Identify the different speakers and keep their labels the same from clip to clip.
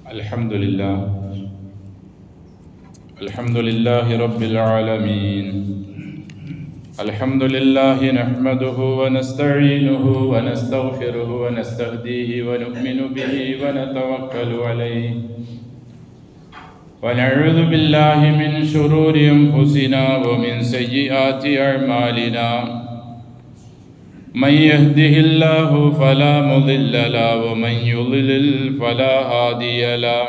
Speaker 1: الحمد لله الحمد لله رب العالمين. الحمد لله نحمده ونستعينه ونستغفره ونستهديه ونؤمن به ونتوكل عليه ونعوذ بالله من شرور أنفسنا ومن سيئات أعمالنا. من يهده الله فلا مضل له ومن يضلل فلا هادي له.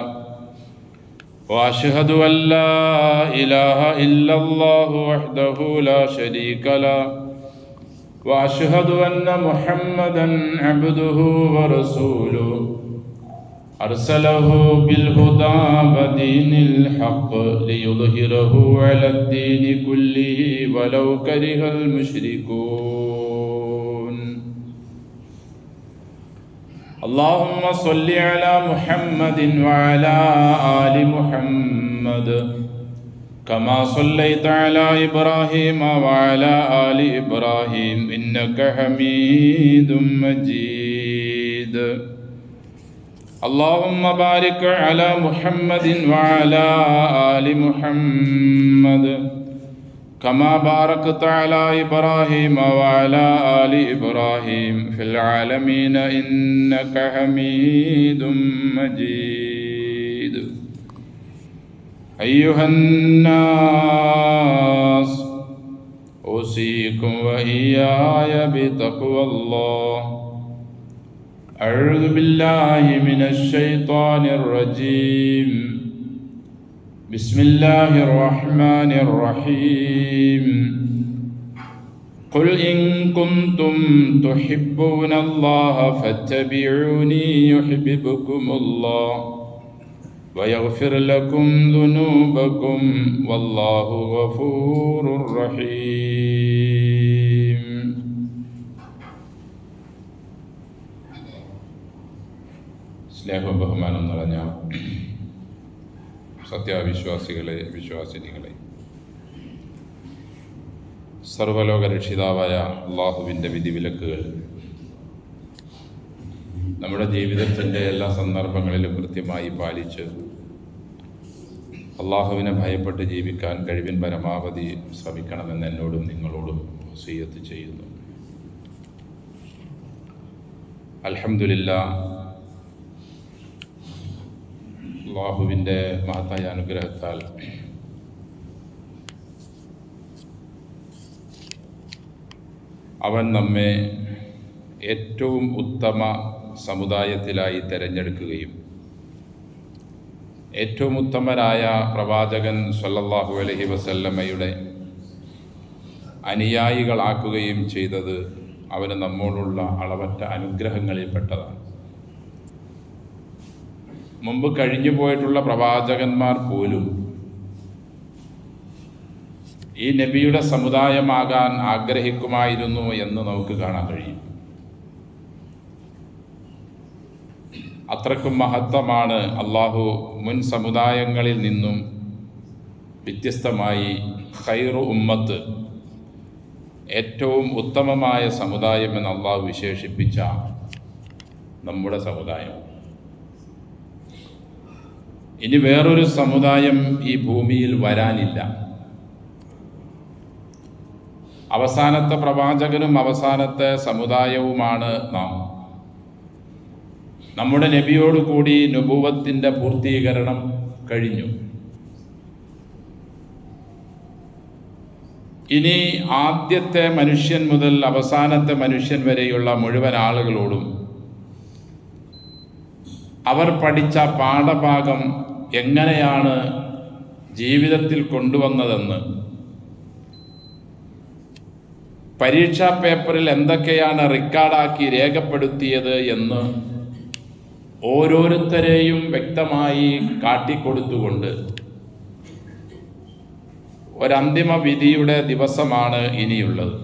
Speaker 1: وأشهد أن لا إله إلا الله وحده لا شريك له وأشهد أن محمدا عبده ورسوله أرسله بالهدى ودين الحق ليظهره على الدين كله ولو كره المشركون. اللهم صل على محمد وعلى آل محمد كما صليت على إبراهيم وعلى آل إبراهيم إنك حميد مجيد. اللهم بارك على محمد وعلى آل محمد كما باركت على إبراهيم وعلى آل إبراهيم في العالمين إنك حميد مجيد. أيها الناس أوصيكم وإياي بتقوى الله. أعوذ بالله من الشيطان الرجيم. بسم الله الرحمن الرحيم. قل إن كنتم تحبون الله فاتبعوني يحببكم الله ويغفر لكم ذنوبكم والله غفور رحيم. സ്നേഹവും ബഹുമാനം നിറഞ്ഞ സത്യവിശ്വാസികളെ, വിശ്വാസിനികളെ, സർവലോക രക്ഷിതാവായ അള്ളാഹുവിൻ്റെ വിധിവിലക്കുകൾ നമ്മുടെ ജീവിതത്തിൻ്റെ എല്ലാ സന്ദർഭങ്ങളിലും കൃത്യമായി പാലിച്ച് അള്ളാഹുവിനെ ഭയപ്പെട്ട് ജീവിക്കാൻ കഴിവിൻ പരമാവധി ശ്രമിക്കണമെന്ന് എന്നോടും നിങ്ങളോടും വസിയ്യത്ത് ചെയ്യുന്നു. അൽഹംദുലില്ലാഹ്, അള്ളാഹുവിൻ്റെ മഹത്തായ അനുഗ്രഹത്താൽ അവൻ നമ്മെ ഏറ്റവും ഉത്തമ സമുദായത്തിലായി തിരഞ്ഞെടുക്കുകയും ഏറ്റവും ഉത്തമരായ പ്രവാചകൻ സ്വല്ലല്ലാഹു അലൈഹി വസല്ലമയുടെ അനുയായികളാക്കുകയും ചെയ്തത് അവന് നമ്മോടുള്ള അളവറ്റ അനുഗ്രഹങ്ങളിൽപ്പെട്ടതാണ്. മുമ്പ് കഴിഞ്ഞു പോയിട്ടുള്ള പ്രവാചകന്മാർ പോലും ഈ നബിയുടെ സമുദായമാകാൻ ആഗ്രഹിക്കുമായിരുന്നു എന്ന് നമുക്ക് കാണാൻ കഴിയും. അത്രക്കും മഹത്വമാണ് അള്ളാഹു മുൻ സമുദായങ്ങളിൽ നിന്നും വ്യത്യസ്തമായി ഖൈറു ഉമ്മത്ത്, ഏറ്റവും ഉത്തമമായ സമുദായം എന്ന് അള്ളാഹു വിശേഷിപ്പിച്ച നമ്മുടെ സമുദായം. ഇനി വേറൊരു സമുദായം ഈ ഭൂമിയിൽ വരാനില്ല. അവസാനത്തെ പ്രവാചകനും അവസാനത്തെ സമുദായവുമാണ് നാം. നമ്മുടെ നബിയോടുകൂടി നുബുവത്തിൻ്റെ പൂർത്തീകരണം കഴിഞ്ഞു. ഇനി ആദ്യത്തെ മനുഷ്യൻ മുതൽ അവസാനത്തെ മനുഷ്യൻ വരെയുള്ള മുഴുവൻ ആളുകളോടും അവർ പഠിച്ച പാഠഭാഗം എങ്ങനെയാണ് ജീവിതത്തിൽ കൊണ്ടുവന്നതെന്ന്, പരീക്ഷാ പേപ്പറിൽ എന്തൊക്കെയാണ് റെക്കോർഡാക്കി രേഖപ്പെടുത്തിയത് എന്ന് ഓരോരുത്തരെയും വ്യക്തമായി കാട്ടിക്കൊടുത്തുകൊണ്ട് ഒരന്തിമ വിധിയുടെ ദിവസമാണ് ഇനിയുള്ളത്.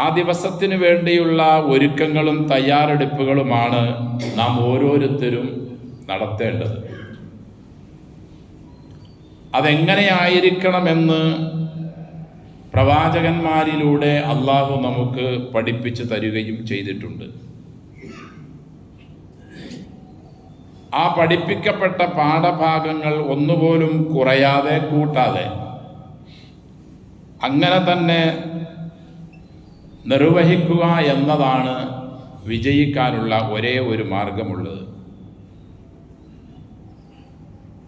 Speaker 1: ആ ദിവസത്തിന് വേണ്ടിയുള്ള ഒരുക്കങ്ങളും തയ്യാറെടുപ്പുകളുമാണ് നാം ഓരോരുത്തരും നടത്തേണ്ടത്. അതെങ്ങനെയായിരിക്കണമെന്ന് പ്രവാചകന്മാരിലൂടെ അള്ളാഹു നമുക്ക് പഠിപ്പിച്ചു തരികയും ചെയ്തിട്ടുണ്ട്. ആ പഠിപ്പിക്കപ്പെട്ട പാഠഭാഗങ്ങൾ ഒന്നുപോലും കുറയാതെ കൂട്ടാതെ അങ്ങനെ തന്നെ നിർവഹിക്കുക എന്നതാണ് വിജയിക്കാനുള്ള ഒരേ ഒരു മാർഗമുള്ളത്.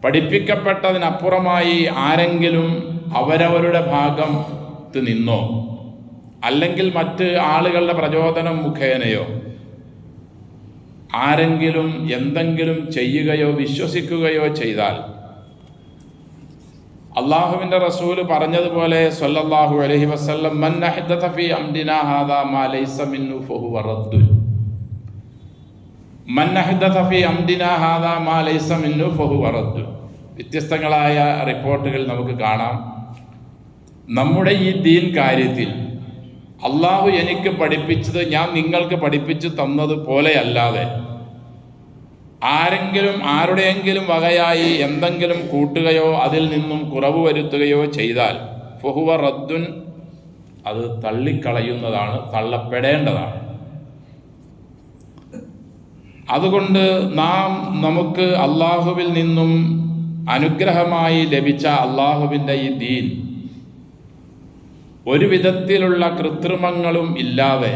Speaker 1: പഠിപ്പിക്കപ്പെട്ടതിനപ്പുറമായി ആരെങ്കിലും അവരവരുടെ ഭാഗത്ത് നിന്നോ അല്ലെങ്കിൽ മറ്റ് ആളുകളുടെ പ്രചോദനം മുഖേനയോ ആരെങ്കിലും എന്തെങ്കിലും ചെയ്യുകയോ വിശ്വസിക്കുകയോ ചെയ്താൽ അള്ളാഹുവിൻ്റെ റസൂല് പറഞ്ഞതുപോലെ സ്വല്ലല്ലാഹു അലൈഹി വസല്ലം മൻ അഹ്ദത ഫീ അംരിനാ ഹാദാ മാ ലൈസ മിൻഹു ഫഹുവ റദ്ദുൻ. മൻ അഹ്ദത ഫീ അംരിനാ ഹാദാ മാ ലൈസ മിൻഹു ഫഹുവ റദ്ദുൻ. വ്യത്യസ്തങ്ങളായ റിപ്പോർട്ടുകൾ നമുക്ക് കാണാം. നമ്മുടെ ഈ ദീൻ കാര്യത്തിൽ അള്ളാഹു എനിക്ക് പഠിപ്പിച്ചത് ഞാൻ നിങ്ങൾക്ക് പഠിപ്പിച്ചു തന്നതുപോലെ അല്ലാതെ ആരെങ്കിലും ആരുടെയെങ്കിലും വകയായി എന്തെങ്കിലും കൂട്ടുകയോ അതിൽ നിന്നും കുറവ് വരുത്തുകയോ ചെയ്താൽ ഫഹുവ റദ്ദുൻ, അത് തള്ളിക്കളയുന്നതാണ്, തള്ളപ്പെടേണ്ടതാണ്. അതുകൊണ്ട് നമുക്ക് അള്ളാഹുവിൽ നിന്നും അനുഗ്രഹമായി ലഭിച്ച അള്ളാഹുവിൻ്റെ ഈ ദീൻ ഒരു വിധത്തിലുള്ള കൃത്രിമങ്ങളും ഇല്ലാതെ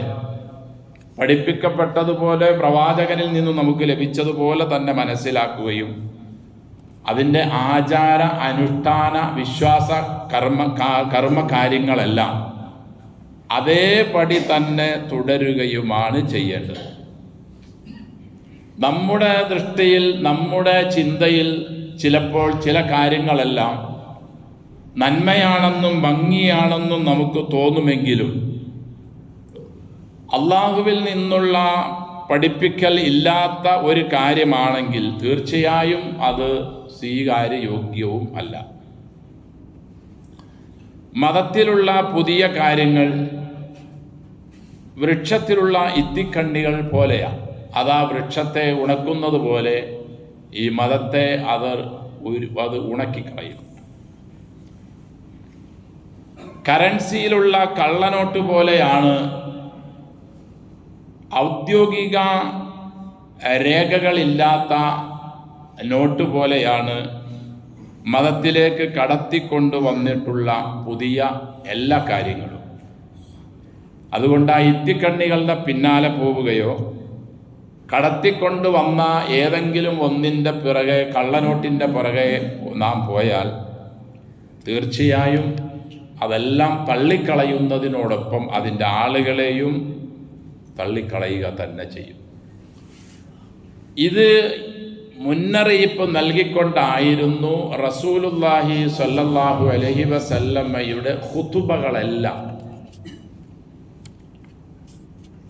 Speaker 1: പഠിപ്പിക്കപ്പെട്ടതുപോലെ പ്രവാചകനിൽ നിന്നും നമുക്ക് ലഭിച്ചതുപോലെ തന്നെ മനസ്സിലാക്കുകയും അതിൻ്റെ ആചാര അനുഷ്ഠാന വിശ്വാസ കർമ്മ കാര്യങ്ങളെല്ലാം അതേപടി തന്നെ തുടരുകയുമാണ് ചെയ്യേണ്ടത്. നമ്മുടെ ദൃഷ്ടിയിൽ നമ്മുടെ ചിന്തയിൽ ചിലപ്പോൾ ചില കാര്യങ്ങളെല്ലാം നന്മയാണെന്നും ഭംഗിയാണെന്നും നമുക്ക് തോന്നുമെങ്കിലും അള്ളാഹുവിൽ നിന്നുള്ള പഠിപ്പിക്കൽ ഇല്ലാത്ത ഒരു കാര്യമാണെങ്കിൽ തീർച്ചയായും അത് സ്വീകാര്യയോഗ്യവും അല്ല. മതത്തിലുള്ള പുതിയ കാര്യങ്ങൾ വൃക്ഷത്തിലുള്ള ഇത്തിക്കണ്ണികൾ പോലെയാണ്. അത് ആ വൃക്ഷത്തെ ഉണക്കുന്നത് പോലെ ഈ മതത്തെ അത് ഉണക്കിക്കളയും. കറൻസിയിലുള്ള കള്ളനോട്ട് പോലെയാണ്, ഔദ്യോഗിക രേഖകളില്ലാത്ത നോട്ട് പോലെയാണ് മതത്തിലേക്ക് കടത്തിക്കൊണ്ടുവന്നിട്ടുള്ള പുതിയ എല്ലാ കാര്യങ്ങളും. അതുകൊണ്ട് ആ ഇത്തിക്കണ്ണികളുടെ പിന്നാലെ പോവുകയോ കടത്തിക്കൊണ്ടുവന്ന ഏതെങ്കിലും ഒന്നിൻ്റെ പിറകെ കള്ളനോട്ടിൻ്റെ പിറകെ നാം പോയാൽ തീർച്ചയായും അതെല്ലാം തള്ളിക്കളയുന്നതിനോടൊപ്പം അതിൻ്റെ ആളുകളെയും തള്ളിക്കളയുക തന്നെ ചെയ്യും. ഇത് മുന്നറിയിപ്പ് നൽകിക്കൊണ്ടായിരുന്നു റസൂലുള്ളാഹി സ്വല്ലല്ലാഹു അലൈഹി വസല്ലമയുടെ ഖുതുബകളെല്ലാം.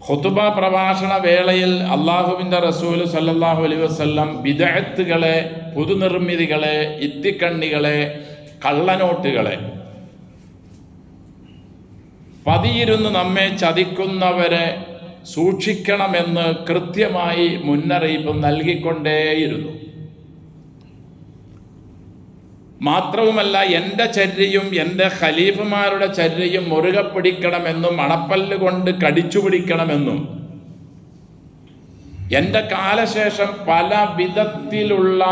Speaker 1: ഖുതുബ പ്രഭാഷണ വേളയിൽ അള്ളാഹുവിൻ്റെ റസൂൽ സ്വല്ലല്ലാഹു അലൈഹി വസല്ലം ബിദ്അത്തുകളെ, പുതുനിർമ്മിതികളെ, ഇത്തിക്കണ്ണികളെ, കള്ളനോട്ടുകളെ, പതിയിരുന്ന് നമ്മെ ചതിക്കുന്നവരെ സൂക്ഷിക്കണമെന്ന് കൃത്യമായി മുന്നറിയിപ്പ് നൽകിക്കൊണ്ടേയിരുന്നു. മാത്രവുമല്ല, എൻ്റെ ചര്യയും എൻ്റെ ഖലീഫമാരുടെ ചര്യയും മുറുകെ പിടിക്കണമെന്നും അണപ്പല്ല് കൊണ്ട് കടിച്ചു പിടിക്കണമെന്നും എൻ്റെ കാലശേഷം പല വിധത്തിലുള്ള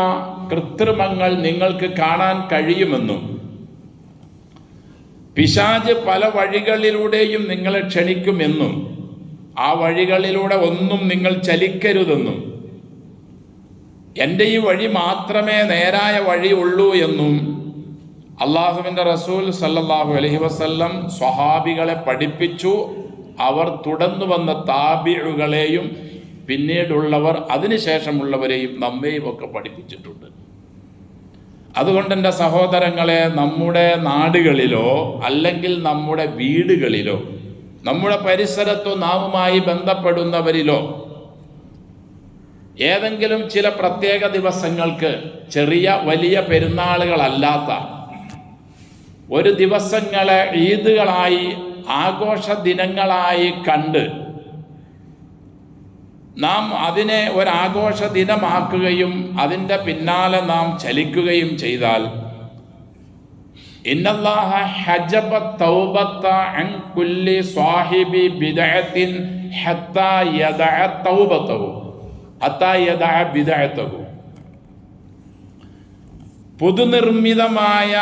Speaker 1: കൃത്രിമങ്ങൾ നിങ്ങൾക്ക് കാണാൻ കഴിയുമെന്നും പിശാച് പല വഴികളിലൂടെയും നിങ്ങളെ ക്ഷണിക്കുമെന്നും ആ വഴികളിലൂടെ ഒന്നും നിങ്ങൾ ചലിക്കരുതെന്നും എൻ്റെ ഈ വഴി മാത്രമേ നേരായ വഴി ഉള്ളൂ എന്നും അള്ളാഹുവിൻ്റെ റസൂൽ സല്ലല്ലാഹു അലൈഹി വസല്ലം സ്വഹാബികളെ പഠിപ്പിച്ചു. അവർ തുടർന്നു വന്ന താബിഉകളെയും പിന്നീടുള്ളവർ അതിനുശേഷമുള്ളവരെയും നമ്മെയും ഒക്കെ പഠിപ്പിച്ചിട്ടുണ്ട്. അതുകൊണ്ട് എൻ്റെ സഹോദരങ്ങളെ, നമ്മുടെ നാടുകളിലോ അല്ലെങ്കിൽ നമ്മുടെ വീടുകളിലോ നമ്മുടെ പരിസരത്തോ നാമുമായി ബന്ധപ്പെടുന്നവരിലോ ഏതെങ്കിലും ചില പ്രത്യേക ദിവസങ്ങൾക്ക്, ചെറിയ വലിയ പെരുന്നാളുകളല്ലാത്ത ഒരു ദിവസങ്ങളെ ഈദുകളായി, ആഘോഷ ദിനങ്ങളായി കണ്ട് നാം അതിനെ ഒരാഘോഷ ദിനമാക്കുകയും അതിൻ്റെ പിന്നാലെ നാം ചലിക്കുകയും ചെയ്താൽ ഇന്നല്ലാഹ ഹജബ തൗബത അൻ കുല്ലി സാഹിബി ബിദ്അത്തിൻ ഹത്താ യദഅ തൗബതഹു ഹത്താ യദഅ ബിദ്അതഹു. പൊതുനിർമ്മിതമായ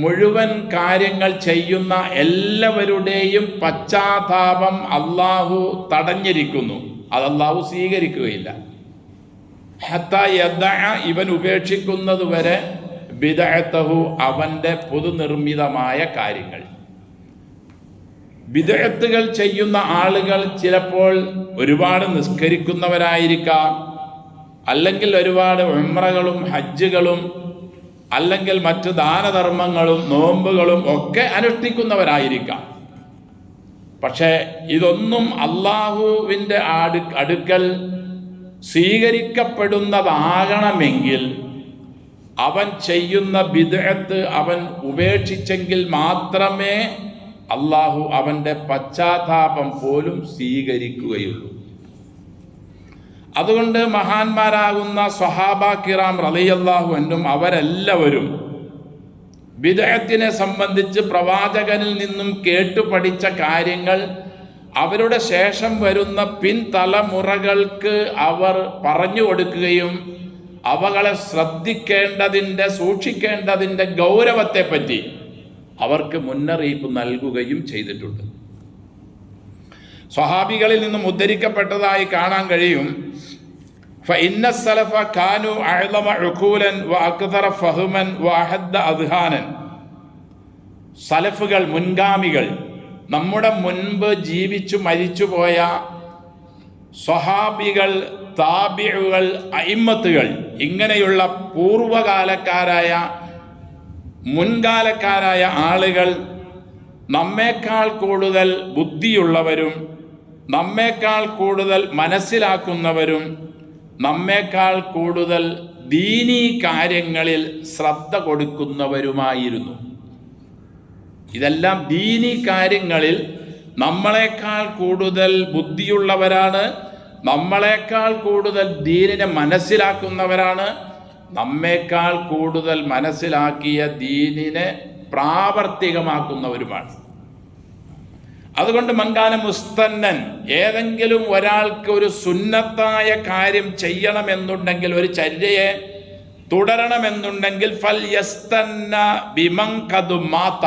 Speaker 1: മുഴുവൻ കാര്യങ്ങൾ ചെയ്യുന്ന എല്ലാവരുടെയും പശ്ചാത്താപം അള്ളാഹു തടഞ്ഞിരിക്കുന്നു. അത് അള്ളാഹു സ്വീകരിക്കുകയില്ല. ഹത്താ യദ്അ, ഇവൻ ഉപേക്ഷിക്കുന്നത് വരെ ബിദ്അത്തഹു, അവൻ്റെ പൊതുനിർമ്മിതമായ കാര്യങ്ങൾ. ബിദ്അത്തുകൾ ചെയ്യുന്ന ആളുകൾ ചിലപ്പോൾ ഒരുപാട് നിസ്കരിക്കുന്നവരായിരിക്കാം, അല്ലെങ്കിൽ ഒരുപാട് ഉംറകളും ഹജ്ജുകളും അല്ലെങ്കിൽ മറ്റു ദാനധർമ്മങ്ങളും നോമ്പുകളും ഒക്കെ അനുഷ്ഠിക്കുന്നവരായിരിക്കാം. പക്ഷേ ഇതൊന്നും അള്ളാഹുവിൻ്റെ അടുക്കൽ സ്വീകരിക്കപ്പെടുന്നതാകണമെങ്കിൽ അവൻ ചെയ്യുന്ന ബിദ്അത്ത് അവൻ ഉപേക്ഷിച്ചെങ്കിൽ മാത്രമേ അള്ളാഹു അവൻ്റെ പശ്ചാത്താപം പോലും സ്വീകരിക്കുകയുള്ളൂ. അതുകൊണ്ട് മഹാന്മാരാകുന്ന സ്വഹാബ കിറാം റളിയല്ലാഹു അൻഹും അവരെല്ലാവരും ബിദ്അത്തിനെ സംബന്ധിച്ച് പ്രവാചകനിൽ നിന്നും കേട്ടു പഠിച്ച കാര്യങ്ങൾ അവരുടെ ശേഷം വരുന്ന പിൻതലമുറകൾക്ക് അവർ പറഞ്ഞു കൊടുക്കുകയും അവകളെ സൂക്ഷിക്കേണ്ടതിൻ്റെ ഗൗരവത്തെപ്പറ്റി അവർക്ക് മുന്നറിയിപ്പ് നൽകുകയും ചെയ്തിട്ടുണ്ട്. സ്വഹാബികളിൽ നിന്നും ഉദ്ധരിക്കപ്പെട്ടതായി കാണാൻ കഴിയും, فإن السلف كانوا أعظم عقولا وأكثر فهما وأحد أذهانا. സലഫുകൾ, മുൻഗാമികൾ, നമ്മുടെ മുൻപ് ജീവിച്ചു മരിച്ചുപോയ സ്വഹാബികൾ, താബിഉകൾ, അയിമ്മത്തുകൾ, ഇങ്ങനെയുള്ള പൂർവകാലക്കാരായ മുൻകാലക്കാരായ ആളുകൾ നമ്മേക്കാൾ കൂടുതൽ ബുദ്ധിയുള്ളവരും നമ്മേക്കാൾ കൂടുതൽ മനസ്സിലാക്കുന്നവരും നമ്മേക്കാൾ കൂടുതൽ ദീനീ കാര്യങ്ങളിൽ ശ്രദ്ധ കൊടുക്കുന്നവരുമായിരുന്നു. ഇതെല്ലാം ദീനീ കാര്യങ്ങളിൽ നമ്മളെക്കാൾ കൂടുതൽ ബുദ്ധിയുള്ളവരാണ്, നമ്മളെക്കാൾ കൂടുതൽ ദീനിനെ മനസ്സിലാക്കുന്നവരാണ്, നമ്മേക്കാൾ കൂടുതൽ മനസ്സിലാക്കിയ ദീനിനെ പ്രാവർത്തികമാക്കുന്നവരുമാണ്. അതുകൊണ്ട് മങ്കാന മുസ്തന്നൻ, ഏതെങ്കിലും ഒരാൾക്ക് ഒരു സുന്നത്തായ കാര്യം ചെയ്യണമെന്നുണ്ടെങ്കിൽ, ഒരു ചര്യയെ തുടരണമെന്നുണ്ടെങ്കിൽ ഫൽ യസ്തന്ന ബിമൻ ഖദ് മാത,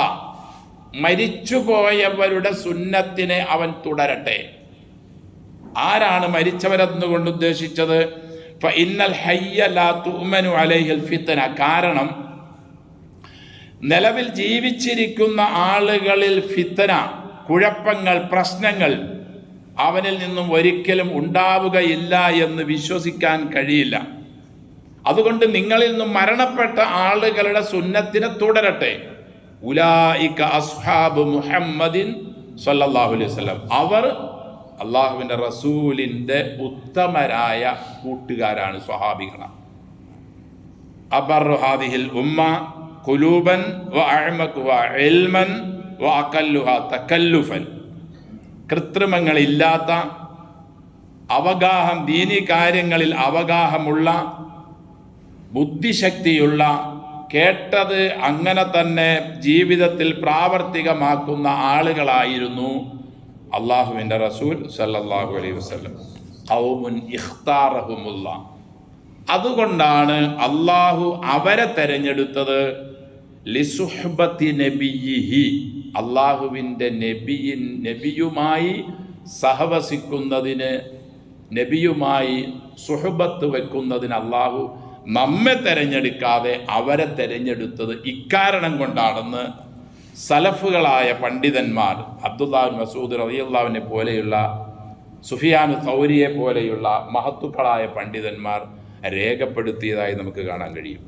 Speaker 1: മരിച്ചുപോയവരുടെ സുന്നത്തിനെ അവൻ തുടരട്ടെ. ആരാണ് മരിച്ചവരെന്നുകൊണ്ട് ഉദ്ദേശിച്ചത്? ഫഇന്നൽ ഹയ്യ ലാ തുഅ്മനു അലൈഹിൽ ഫിത്ന. കാരണം നിലവിൽ ജീവിച്ചിരിക്കുന്ന ആളുകളിൽ ഫിത്ന, കുഴപ്പങ്ങൾ, പ്രശ്നങ്ങൾ അവനിൽ നിന്നും ഒരിക്കലും ഉണ്ടാവുകയില്ല എന്ന് വിശ്വസിക്കാൻ കഴിയില്ല. അതുകൊണ്ട് നിങ്ങളിൽ നിന്നും മരണപ്പെട്ട ആളുകളുടെ സുന്നത്തിനെ തുടരട്ടെ. ഉലായിക അസ്ഹാബു മുഹമ്മദിൻ സ്വല്ലല്ലാഹു അലൈഹി വസല്ലം, അവർ അള്ളാഹുവിൻ്റെ റസൂലിൻ്റെ ഉത്തമരായ കൂട്ടുകാരാണ്, സ്വഹാബികളാണ്. അബർറു ഹാദിഹിൽ ഉമ്മ ഖുലൂബൻ വ അഅ്മഖുഹ ഇൽമൻ വ അഖല്ലുഹ തകല്ലുഫൻ. കൃത്രിമങ്ങളില്ലാത്ത, അവഗാഹം, ദീനി കാര്യങ്ങളിൽ അവഗാഹമുള്ള, ബുദ്ധിശക്തിയുള്ള, കേട്ടത് അങ്ങനെ തന്നെ ജീവിതത്തിൽ പ്രാവർത്തികമാക്കുന്ന ആളുകളായിരുന്നു അള്ളാഹുവിൻ്റെ റസൂൽ സല്ലല്ലാഹു അലൈഹി വസല്ലം. ഖൗമുൻ ഇഖ്താറഹുമുല്ലാഹ്. അതുകൊണ്ടാണ് അള്ളാഹു അവരെ തെരഞ്ഞെടുത്തത് ലിസുഹ്ബത്തി നബിയിഹി, അള്ളാഹുവിൻ്റെ നബിയുമായി സഹവസിക്കുന്നതിന്, നബിയുമായി സുഹബത്ത് വെക്കുന്നതിന് അള്ളാഹു നമ്മെ തെരഞ്ഞെടുക്കാതെ അവരെ തെരഞ്ഞെടുത്തത് ഇക്കാരണം കൊണ്ടാണെന്ന് സലഫുകളായ പണ്ഡിതന്മാർ, അബ്ദുല്ലാഹ് മസൂദ് റളിയല്ലാഹുവിനെ പോലെയുള്ള, സുഫിയാൻ സൗരിയെ പോലെയുള്ള മഹത്തുക്കളായ പണ്ഡിതന്മാർ രേഖപ്പെടുത്തിയതായി നമുക്ക് കാണാൻ കഴിയും.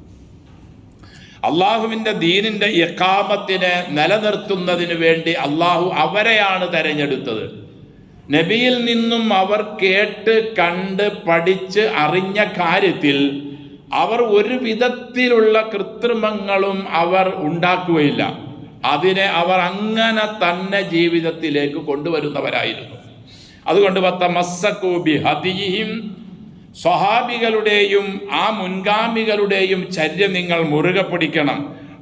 Speaker 1: അള്ളാഹുവിൻ്റെ ദീനിൻ്റെ ഇഖാമത്തിനെ നിലനിർത്തുന്നതിന് വേണ്ടി അള്ളാഹു അവരെയാണ് തെരഞ്ഞെടുത്തത്. നബിയിൽ നിന്നും അവർ കേട്ട് കണ്ട് പഠിച്ച് അറിഞ്ഞ കാര്യത്തിൽ അവർ ഒരു വിധത്തിലുള്ള കൃത്രിമങ്ങളും അവർ ഉണ്ടാക്കുകയില്ല. അതിനെ അവർ അങ്ങനെ തന്നെ ജീവിതത്തിലേക്ക് കൊണ്ടുവരുന്നവരായിരുന്നു. അതുകൊണ്ട് വതമസ്സകൂ ബിഹദിയിഹിം, സ്വഹാബികളുടെയും ആ മുൻഗാമികളുടെയും ചര്യ നിങ്ങൾ മുറുകെ പിടിക്കണം.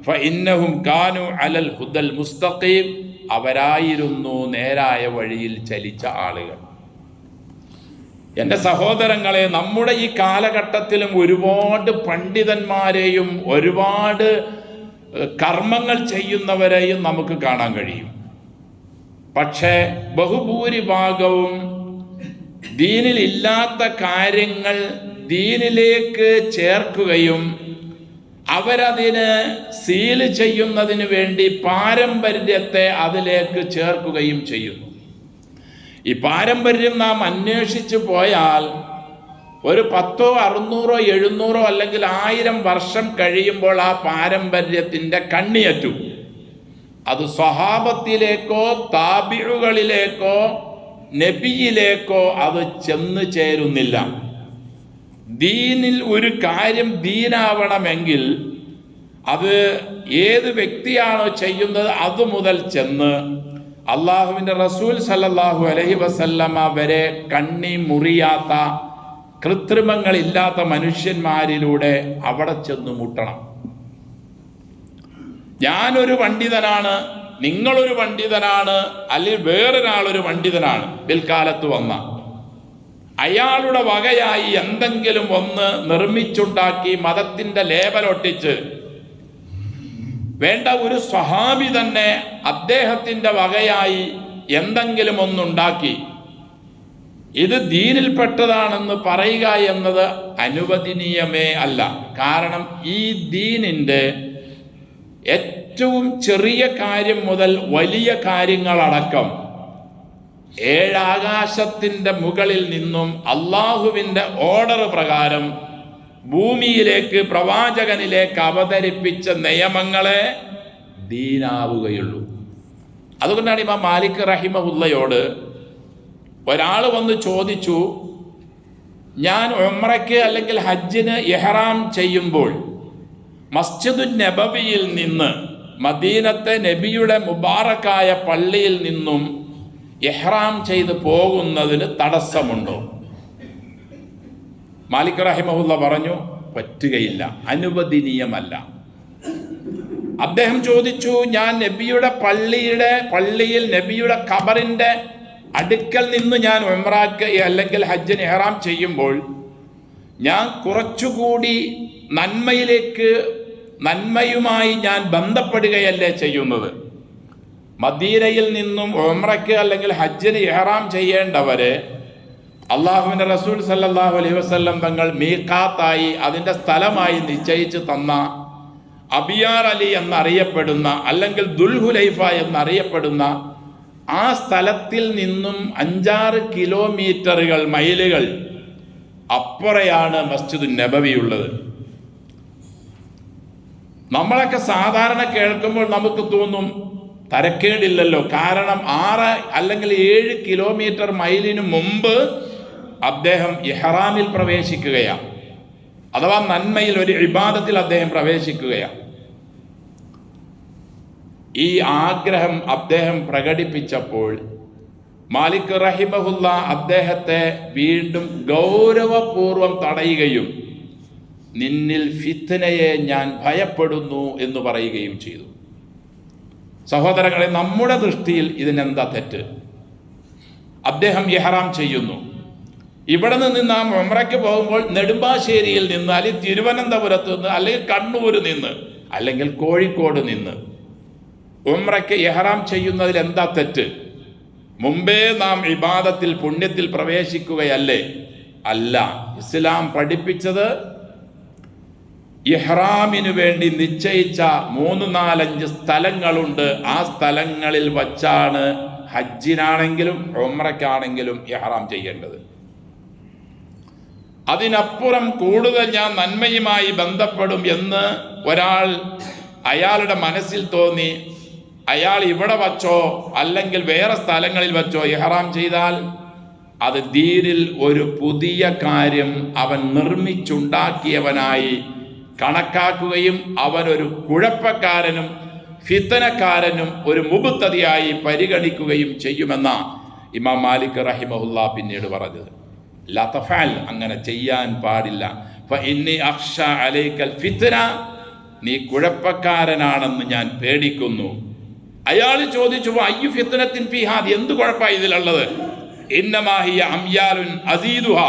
Speaker 1: ഫഇന്നഹും കാനു അലൽ ഹുദൽ മുസ്തഖീം, അവരായിരുന്നു നേരായ വഴിയിൽ ചലിച്ച ആളുകൾ. എൻ്റെ സഹോദരങ്ങളെ, നമ്മുടെ ഈ കാലഘട്ടത്തിലും ഒരുപാട് പണ്ഡിതന്മാരെയും ഒരുപാട് കർമ്മങ്ങൾ ചെയ്യുന്നവരെയും നമുക്ക് കാണാൻ കഴിയും. പക്ഷേ ബഹുഭൂരിഭാഗവും ദീനിൽ ഇല്ലാത്ത കാര്യങ്ങൾ ദീനിലേക്ക് ചേർക്കുകയും അവരതിന് സീല് ചെയ്യുന്നതിന് വേണ്ടി പാരമ്പര്യത്തെ അതിലേക്ക് ചേർക്കുകയും ചെയ്യുന്നു. ഈ പാരമ്പര്യം നാം അന്വേഷിച്ചു പോയാൽ ഒരു 10, 600, 700 അല്ലെങ്കിൽ 1000 വർഷം കഴിയുമ്പോൾ ആ പാരമ്പര്യത്തിൻ്റെ കണ്ണിയറ്റു. അത് സ്വഹാബത്തിലേക്കോ താബിഉകളിലേക്കോ നബിയിലേക്കോ അത് ചെന്ന് ചേരുന്നില്ല. ദീനിൽ ഒരു കാര്യം ദീനാവണമെങ്കിൽ അത് ഏത് വ്യക്തിയാണോ ചെയ്യുന്നത് അത് മുതൽ ചെന്ന് അള്ളാഹുവിൻ്റെ റസൂൽ സല്ലല്ലാഹു അലൈഹി വസല്ലമ വരെ കണ്ണി മുറിയാത്ത കൃത്രിമങ്ങളില്ലാത്ത മനുഷ്യന്മാരിലൂടെ അവിടെ ചെന്ന് മുട്ടണം. ഞാനൊരു പണ്ഡിതനാണ്, നിങ്ങളൊരു പണ്ഡിതനാണ്, അല്ലെങ്കിൽ വേറൊരാളൊരു പണ്ഡിതനാണ് പിൽക്കാലത്ത് വന്ന അയാളുടെ വകയായി എന്തെങ്കിലും ഒന്ന് നിർമ്മിച്ചുണ്ടാക്കി മതത്തിൻ്റെ ലേബലൊട്ടിച്ച് വേണ്ട ഒരു സ്വഹാബി തന്നെ അദ്ദേഹത്തിൻ്റെ വകയായി എന്തെങ്കിലും ഒന്നുണ്ടാക്കി ഇത് ദീനിൽപ്പെട്ടതാണെന്ന് പറയുക എന്നത് അനുവദനീയമേ അല്ല. കാരണം ഈ ദീനിൻ്റെ ഏറ്റവും ചെറിയ കാര്യം മുതൽ വലിയ കാര്യങ്ങളടക്കം 7 ആകാശത്തിൻ്റെ മുകളിൽ നിന്നും അള്ളാഹുവിൻ്റെ ഓർഡർ പ്രകാരം ഭൂമിയിലേക്ക് പ്രവാചകനിലേക്ക് അവതരിപ്പിച്ച നിയമങ്ങളെ ദീനാവുകയുള്ളൂ. അതുകൊണ്ടാണ് ഇമാം മാലിക് റഹിമഹുല്ലയോട് ഒരാൾ വന്ന് ചോദിച്ചു, ഞാൻ ഉംറയ്ക്ക് അല്ലെങ്കിൽ ഹജ്ജിന് ഇഹ്റാം ചെയ്യുമ്പോൾ മസ്ജിദുൻ നബവിയിൽ നിന്ന് മദീനത്തെ നബിയുടെ മുബാറക്കായ പള്ളിയിൽ നിന്നും ഇഹ്റാം ചെയ്ത് പോകുന്നതിന് തടസ്സമുണ്ടോ? മാലിക് റഹിമഹുല്ല പറഞ്ഞു, പറ്റുകയില്ല, അനുവദനീയമല്ല. അദ്ദേഹം ചോദിച്ചു, ഞാൻ നബിയുടെ പള്ളിയിൽ നബിയുടെ ഖബറിൻ്റെ അടുക്കൽ നിന്ന് ഞാൻ ഉംറയ്ക്ക് അല്ലെങ്കിൽ ഹജ്ജിന് ഇഹ്റാം ചെയ്യുമ്പോൾ ഞാൻ കുറച്ചുകൂടി നന്മയുമായി ഞാൻ ബന്ധപ്പെടുകയല്ലേ ചെയ്യുന്നത്? മദീനയിൽ നിന്നും ഉംറയ്ക്ക് അല്ലെങ്കിൽ ഹജ്ജിന് ഇഹ്റാം ചെയ്യേണ്ടവരെ അള്ളാഹുവിൻ്റെ റസൂൽ സല്ലല്ലാഹു അലൈഹി വസല്ലം തങ്ങൾ മീഖാത്തായി അതിൻ്റെ സ്ഥലമായി നിശ്ചയിച്ച് തന്ന അബിയാർ അലി എന്നറിയപ്പെടുന്ന അല്ലെങ്കിൽ ദുൽഹുലൈഫ എന്നറിയപ്പെടുന്ന ആ സ്ഥലത്തിൽ നിന്നും 5-6 കിലോമീറ്ററുകൾ മൈലുകൾ അപ്പുറയാണ് മസ്ജിദുൻ നബവി ഉള്ളത്. നമ്മളൊക്കെ സാധാരണ കേൾക്കുമ്പോൾ നമുക്ക് തോന്നും തരക്കേടില്ലല്ലോ, കാരണം 6 അല്ലെങ്കിൽ 7 കിലോമീറ്റർ മൈലിന് മുമ്പ് അദ്ദേഹം ഇഹ്റാമിൽ പ്രവേശിക്കുകയാണ്, അഥവാ നന്മയിൽ ഒരു ഇബാദത്തിൽ അദ്ദേഹം പ്രവേശിക്കുകയാണ്. ഈ ആഗ്രഹം അദ്ദേഹം പ്രകടിപ്പിച്ചപ്പോൾ മാലിക് റഹിമഹുല്ല അദ്ദേഹത്തെ വീണ്ടും ഗൗരവപൂർവം തടയുകയും നിന്നിൽ ഫിത്നയെ ഞാൻ ഭയപ്പെടുന്നു എന്ന് പറയുകയും ചെയ്തു. സഹോദരങ്ങളെ, നമ്മുടെ ദൃഷ്ടിയിൽ ഇതിനെന്താ തെറ്റ്? അദ്ദേഹം ഇഹ്റാം ചെയ്യുന്നു. ഇവിടെ നിന്ന് നാം ഉംറയ്ക്ക് പോകുമ്പോൾ നെടുമ്പാശ്ശേരിയിൽ നിന്ന് അല്ലെങ്കിൽ തിരുവനന്തപുരത്ത് നിന്ന് അല്ലെങ്കിൽ കണ്ണൂർ നിന്ന് അല്ലെങ്കിൽ കോഴിക്കോട് നിന്ന് ഉംറയ്ക്ക് ഇഹ്റാം ചെയ്യുന്നതിൽ എന്താ തെറ്റ്? മുമ്പേ നാം ഇബാദത്തിൽ പുണ്യത്തിൽ പ്രവേശിക്കുകയല്ലേ? അല്ല. ഇസ്ലാം പഠിപ്പിച്ചത് ഇഹ്റാമിനു വേണ്ടി നിശ്ചയിച്ച 3-4-5 സ്ഥലങ്ങളുണ്ട്. ആ സ്ഥലങ്ങളിൽ വച്ചാണ് ഹജ്ജിനാണെങ്കിലും ഉംറയ്ക്കാണെങ്കിലും ഇഹ്റാം ചെയ്യേണ്ടത്. അതിനപ്പുറം കൂടുതൽ ഞാൻ നന്മയുമായി ബന്ധപ്പെടും എന്ന് അയാളുടെ മനസ്സിൽ തോന്നി അയാൾ ഇവിടെ വച്ചോ അല്ലെങ്കിൽ വേറെ സ്ഥലങ്ങളിൽ വച്ചോ ഇഹ്റാം ചെയ്താൽ അത് ദീനിൽ ഒരു പുതിയ കാര്യം അവൻ നിർമ്മിച്ചുണ്ടാക്കിയവനായി കണക്കാക്കുകയും അവനൊരു കുഴപ്പക്കാരനും ഫിത്നക്കാരനും ഒരു മുബ്തദിയായി പരിഗണിക്കുകയും ചെയ്യുമെന്ന ഇമാം മാലിക് റഹിമഹുല്ല പിന്നീട് പറഞ്ഞത്. ലാ തഫഅൽ, അങ്ങനെ ചെയ്യാൻ പാടില്ല. ഫഇന്നി അഖ്ശ അലൈക്കൽ ഫിത്ന, നീ കുഴപ്പക്കാരനാണെന്ന് ഞാൻ പേടിക്കുന്നു. അയാൾ ചോദിച്ചു, അയ്യു ഫിത്നത്തിൻ ഫീ ഹാദി, എന്ത് കുഴപ്പമാണ് ഇതിലുള്ളത്? ഇന്നമാ ഹിയ അംയാലുൻ അസീദുഹ,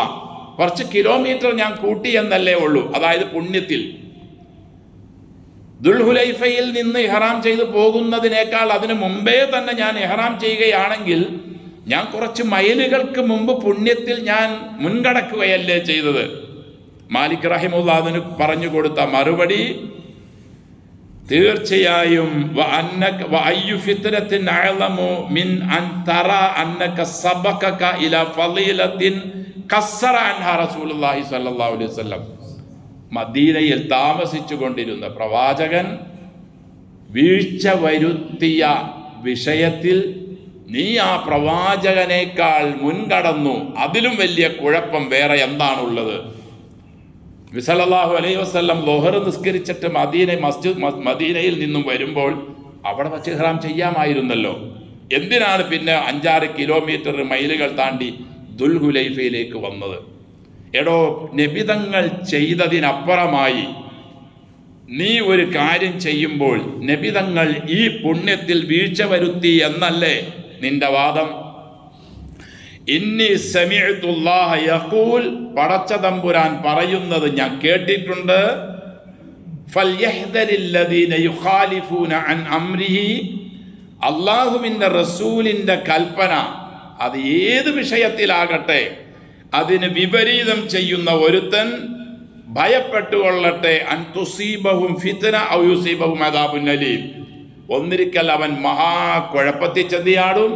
Speaker 1: കുറച്ച് കിലോമീറ്റർ ഞാൻ കൂട്ടി എന്നല്ലേ ഉള്ളൂ. അതായത് പുണ്യത്തിൽ ദുൽഹുലൈഫയിൽ നിന്ന് ഇഹ്റാം ചെയ്ത് പോകുന്നതിനേക്കാൾ അതിനു മുമ്പേ തന്നെ ഞാൻ ഇഹ്റാം ചെയ്യുകയാണെങ്കിൽ ഞാൻ കുറച്ച് മൈലുകൾക്ക് മുമ്പ് പുണ്യത്തിൽ ഞാൻ മുൻകടക്കുകയല്ലേ ചെയ്തത്. മാലിക് റഹിമഹുല്ലാഹ് അതിന് പറഞ്ഞു കൊടുത്ത മറുപടി, തീർച്ചയായും മദീനയിൽ താമസിച്ചു കൊണ്ടിരുന്ന പ്രവാചകൻ വീഴ്ച വരുത്തിയ വിഷയത്തിൽ നീ ആ പ്രവാചകനേക്കാൾ മുൻകടന്നു, അതിലും വലിയ കുഴപ്പം വേറെ എന്താണുള്ളത്? നബി സല്ലല്ലാഹു അലൈഹി വസല്ലം ളുഹർ നിസ്കരിച്ചിട്ട് മദീനയിൽ നിന്നും വരുമ്പോൾ അവിടെ വച്ച് ഇഹ്റാം ചെയ്യാമായിരുന്നല്ലോ. എന്തിനാണ് പിന്നെ 5-6 കിലോമീറ്റർ മൈലുകൾ താണ്ടി ദുൽഹുലൈഫയിലേക്ക് വന്നത്? എടോ, നബിതങ്ങൾ ചെയ്തതിനപ്പുറമായി നീ ഒരു കാര്യം ചെയ്യുമ്പോൾ നബിതങ്ങൾ ഈ പുണ്യത്തിൽ വീഴ്ച വരുത്തി എന്നല്ലേ നിന്റെ വാദം? ഇന്നി സമിഅ്തുല്ലാഹ യഖൂൽ, പടച്ച തമ്പുരാൻ പറയുന്നത് ഞാൻ കേട്ടിട്ടുണ്ട്. ഫൽയഹ്ദരില്ലദീന യുഖാലിഫൂന അൻ അംരിഹി, അല്ലാഹുവിൻ്റെ റസൂലിൻ്റെ കൽപ്പന അത് ഏത് വിഷയത്തിലാകട്ടെ അതിന് വിപരീതം ചെയ്യുന്ന ഒരുത്തൻ ഭയപ്പെട്ടുകൊള്ളട്ടെ. അൻ തുസീബഹും ഫിത്ന ഔ യുസീബഹും അദാബുൻ അലീം, ഒന്നിരിക്കൽ അവൻ മഹാകുഴപ്പത്തിൽ ചെന്നിയാടും,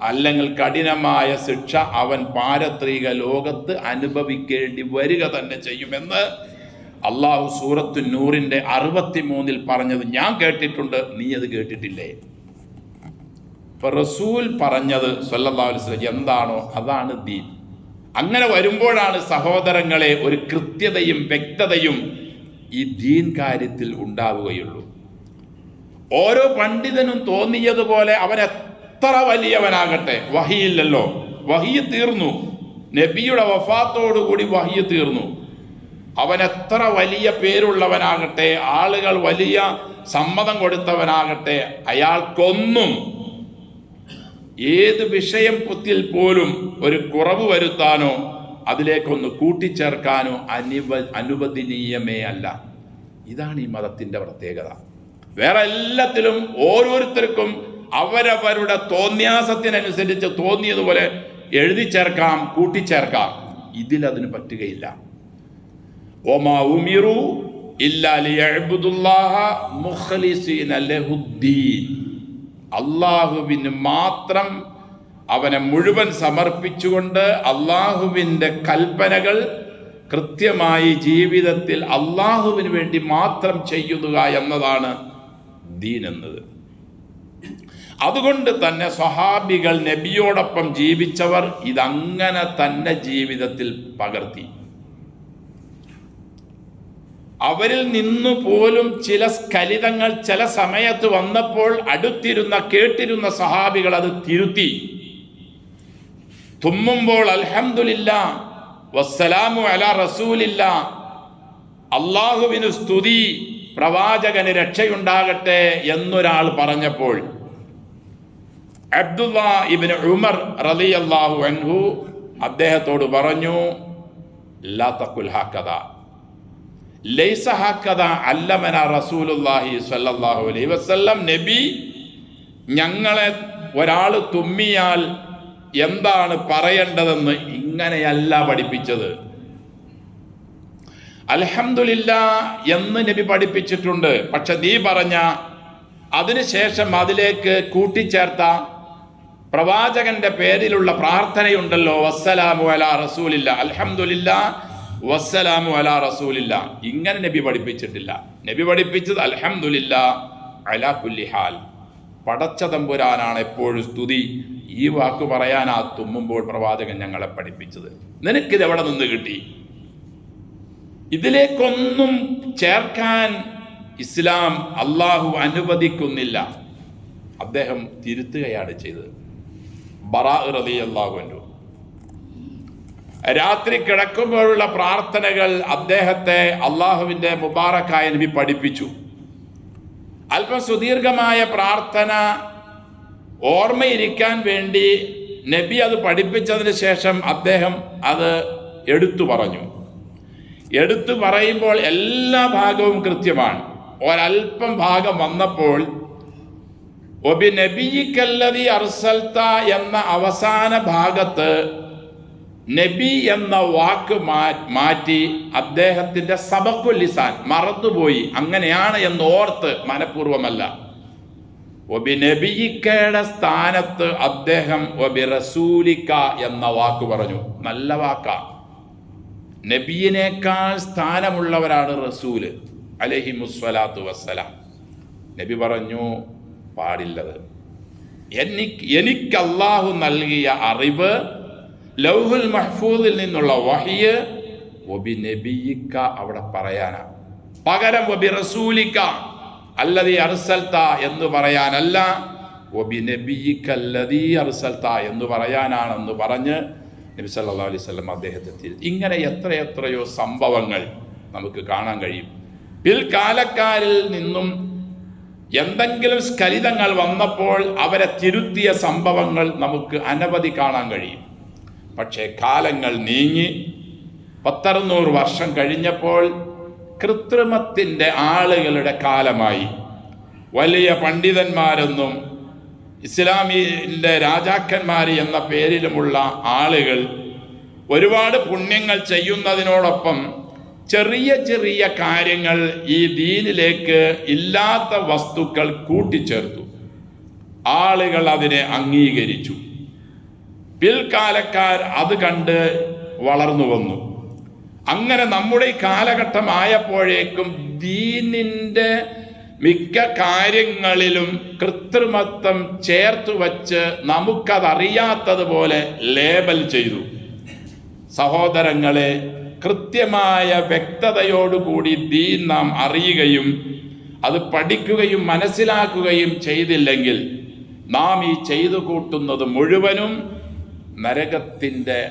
Speaker 1: അല്ലെങ്കിൽ കഠിനമായ ശിക്ഷ അവൻ പാരത്രിക ലോകത്ത് അനുഭവിക്കേണ്ടി വരിക തന്നെ ചെയ്യുമെന്ന് അള്ളാഹു സൂറത്തു നൂറിൻ്റെ 63 പറഞ്ഞത് ഞാൻ കേട്ടിട്ടുണ്ട്. നീ അത് കേട്ടിട്ടില്ലേ? ഇപ്പൊ റസൂൽ പറഞ്ഞത് സല്ലല്ലാഹു അലൈഹി വസല്ലം എന്താണോ അതാണ് ദീൻ. അങ്ങനെ വരുമ്പോഴാണ് സഹോദരങ്ങളെ ഒരു കൃത്യതയും വ്യക്തതയും ഈ ദീൻ കാര്യത്തിൽ ഉണ്ടാവുകയുള്ളൂ. ഓരോ പണ്ഡിതനും തോന്നിയതുപോലെ അവൻ എത്ര വലിയവനാകട്ടെ, വഹിയില്ലല്ലോ, വഹി തീർന്നു. നബിയുടെ വഫാത്തോടുകൂടി വഹി തീർന്നു. അവൻ എത്ര വലിയ പേരുള്ളവനാകട്ടെ, ആളുകൾ വലിയ സമ്മതം കൊടുത്തവനാകട്ടെ, അയാൾക്കൊന്നും ഏത് വിഷയത്തിൽ പോലും ഒരു കുറവ് വരുത്താനോ അതിലേക്കൊന്ന് കൂട്ടിച്ചേർക്കാനോ അനുവദനീയമേ അല്ല. ഇതാണ് ഈ മതത്തിൻ്റെ പ്രത്യേകത. വേറെ എല്ലാത്തിലും ഓരോരുത്തർക്കും അവരവരുടെ തോന്യാസത്തിനനുസരിച്ച് തോന്നിയതുപോലെ എഴുതി ചേർക്കാം, കൂട്ടിച്ചേർക്കാം. ഇതിലതിന് പറ്റുകയില്ല. വമാ ഉമിറു ഇല്ലാ ലിയഅ്ബുദുല്ലാഹ മുഖ്ലിസീന ലഹുദ്ദീൻ, അള്ളാഹുവിന് മാത്രം അവനെ മുഴുവൻ സമർപ്പിച്ചുകൊണ്ട് അള്ളാഹുവിൻ്റെ കൽപ്പനകൾ കൃത്യമായി ജീവിതത്തിൽ അള്ളാഹുവിന് വേണ്ടി മാത്രം ചെയ്യുക എന്നതാണ് ദീൻ എന്നത്. അതുകൊണ്ട് തന്നെ സ്വഹാബികൾ, നബിയോടൊപ്പം ജീവിച്ചവർ ഇതങ്ങനെ തന്നെ ജീവിതത്തിൽ പകർത്തി. അവരിൽ നിന്നു പോലും ചില സ്ഖലിതങ്ങൾ ചില സമയത്ത് വന്നപ്പോൾ അടുത്തിരുന്ന കേട്ടിരുന്ന സഹാബികൾ അത് തിരുത്തി. തുമ്മുമ്പോൾ അൽഹംദുലില്ലാ വസ്സലാമു അലാ റസൂലില്ലാ, അള്ളാഹുവിന് സ്തുതി, പ്രവാചകന് രക്ഷയുണ്ടാകട്ടെ എന്നൊരാൾ പറഞ്ഞപ്പോൾ അബ്ദുല്ലാ ഇബ്നു ഉമർ റളിയല്ലാഹു അൻഹു അദ്ദേഹത്തോട് പറഞ്ഞു, ലാ തഖുൽ ഹക്കദാ ലൈസ ഹക്കദാ അല്ലമന റസൂലുള്ളാഹി സ്വല്ലല്ലാഹു അലൈഹി വസല്ലം, നബി ഞങ്ങളെ ഒരാൾ തുമ്മിയാൽ എന്താണ് പറയേണ്ടതെന്ന് ഇങ്ങനെയല്ല പഠിപ്പിച്ചത്. അൽഹംദുലില്ലാ എന്ന് നബി പഠിപ്പിച്ചിട്ടുണ്ട്. പക്ഷെ നീ പറഞ്ഞ അതിനുശേഷം അതിലേക്ക് കൂട്ടിച്ചേർത്ത പ്രവാചകന്റെ പേരിലുള്ള പ്രാർത്ഥനയുണ്ടല്ലോ, വസ്സലാമു അലാ റസൂലില്ല, അൽഹംദുലില്ലാ വസ്സലാമു അലാ റസൂലില്ല, ഇങ്ങനെ നബി പഠിപ്പിച്ചിട്ടില്ല. നബി പഠിപ്പിച്ചത് അൽഹംദുലില്ലാ അലാ കുല്ലി ഹാൽ, പടച്ച തമ്പുരാനാണ് എപ്പോഴും സ്തുതി. ഈ വാക്ക് പറയാനാ തുമ്മുമ്പോൾ പ്രവാചകൻ ഞങ്ങളെ പഠിപ്പിച്ചത്. നിനക്കിത് എവിടെ നിന്ന് കിട്ടി? ഇതിലേക്കൊന്നും ചേർക്കാൻ ഇസ്ലാം അള്ളാഹു അനുവദിക്കുന്നില്ല. അദ്ദേഹം തിരുത്തുകയാണ് ചെയ്തത്. ബറാ റളിയല്ലാഹു അൻഹു രാത്രി കിടക്കുമ്പോഴുള്ള പ്രാർത്ഥനകൾ അദ്ദേഹത്തെ അള്ളാഹുവിൻ്റെ മുബാറക്കായ നബി പഠിപ്പിച്ചു. അല്പം സുദീർഘമായ പ്രാർത്ഥന ഓർമ്മയിരിക്കാൻ വേണ്ടി നബി അത് പഠിപ്പിച്ചതിന് ശേഷം അദ്ദേഹം അത് എടുത്തു പറഞ്ഞു. എടുത്തു പറയുമ്പോൾ എല്ലാ ഭാഗവും കൃത്യമാണ്. ഒരൽപ്പം ഭാഗം വന്നപ്പോൾ ഒബി നബിയിക്കല്ലദീ അർസൽത എന്ന അവസാന ഭാഗത്ത് നബി എന്ന വാക്ക് മാറ്റി അദ്ദേഹത്തിന്റെ സബഖുൽ ലിസാൻ മറന്നുപോയി, അങ്ങനെയാണ് എന്ന് ഓർത്ത്, മനഃപൂർവമല്ല. ഒബി നബിയിക്കയുടെ സ്ഥാനത്ത് അദ്ദേഹം ഒബി റസൂലിക്ക എന്ന വാക്ക് പറഞ്ഞു. നല്ല വാക്കാ. നബിയിനേക്കാൾ സ്ഥാനമുള്ളവരാണ് റസൂല് അലൈഹിമുസ്സലാത്തു വസ്സലാം. നബി പറഞ്ഞു പാടില്ലത്. എനിക്ക് അല്ലാഹു നൽകിയ അറിവ് ലൗഹുൽ മഹ്ഫൂദിൽ നിന്നുള്ള വഹിയ് വബി നബിയിക്ക അവിടെ പറയാനാ. പകരം വബി റസൂലിക്ക അല്ലദീ അർസൽത എന്ന് പറയാനല്ല, വബി നബിയിക്ക അല്ലദീ അർസൽത എന്ന് പറയാനാണെന്ന് പറഞ്ഞ് നബി സല്ലല്ലാഹു അലൈഹി വസല്ലം അദ്ദേഹത്തെ. ഇങ്ങനെ എത്രയെത്രയോ സംഭവങ്ങൾ നമുക്ക് കാണാൻ കഴിയും. പിൽക്കാലക്കാരിൽ നിന്നും എന്തെങ്കിലും സ്ഖലിതങ്ങൾ വന്നപ്പോൾ അവരെ തിരുത്തിയ സംഭവങ്ങൾ നമുക്ക് അനവധി കാണാൻ കഴിയും. പക്ഷേ കാലങ്ങൾ നീങ്ങി 100 വർഷം കഴിഞ്ഞപ്പോൾ കൃത്രിമത്തിൻ്റെ ആളുകളുടെ കാലമായി. വലിയ പണ്ഡിതന്മാരെന്നും ഇസ്ലാമിൻ്റെ രാജാക്കന്മാർ എന്ന പേരിലുമുള്ള ആളുകൾ ഒരുപാട് പുണ്യങ്ങൾ ചെയ്യുന്നതിനോടൊപ്പം ചെറിയ ചെറിയ കാര്യങ്ങൾ ഈ ദീനിലേക്ക് ഇല്ലാത്ത വസ്തുക്കൾ കൂട്ടിച്ചേർത്തു. ആളുകൾ അതിനെ അംഗീകരിച്ചു. പിൽക്കാലക്കാർ അത് കണ്ട് വളർന്നു വന്നു. അങ്ങനെ നമ്മുടെ ഈ കാലഘട്ടമായപ്പോഴേക്കും ദീനിൻ്റെ മിക്ക കാര്യങ്ങളിലും കൃത്രിമത്വം ചേർത്തു വച്ച് നമുക്കതറിയാത്തതുപോലെ ലേബൽ ചെയ്തു. സഹോദരങ്ങളെ, കൃത്യമായ വ്യക്തതയോടുകൂടി ദീൻ നാം അറിയുകയും അത് പഠിക്കുകയും മനസ്സിലാക്കുകയും ചെയ്തില്ലെങ്കിൽ നാം ഈ ചെയ്തു കൂട്ടുന്നത് മുഴുവനും നരകത്തിൻ്റെ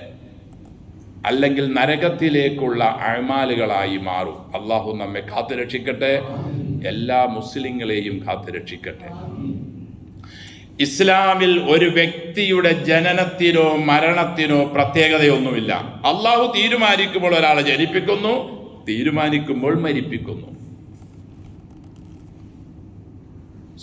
Speaker 1: അല്ലെങ്കിൽ നരകത്തിലേക്കുള്ള അഅ്മാലുകളായി മാറും. അള്ളാഹു നമ്മെ കാത്തുരക്ഷിക്കട്ടെ, എല്ലാ മുസ്ലിങ്ങളെയും കാത്തുരക്ഷിക്കട്ടെ. ഇസ്ലാമിൽ ഒരു വ്യക്തിയുടെ ജനനത്തിനോ മരണത്തിനോ പ്രത്യേകതയൊന്നുമില്ല. അള്ളാഹു തീരുമാനിക്കുമ്പോൾ ഒരാളെ ജനിപ്പിക്കുന്നു, തീരുമാനിക്കുമ്പോൾ മരിപ്പിക്കുന്നു.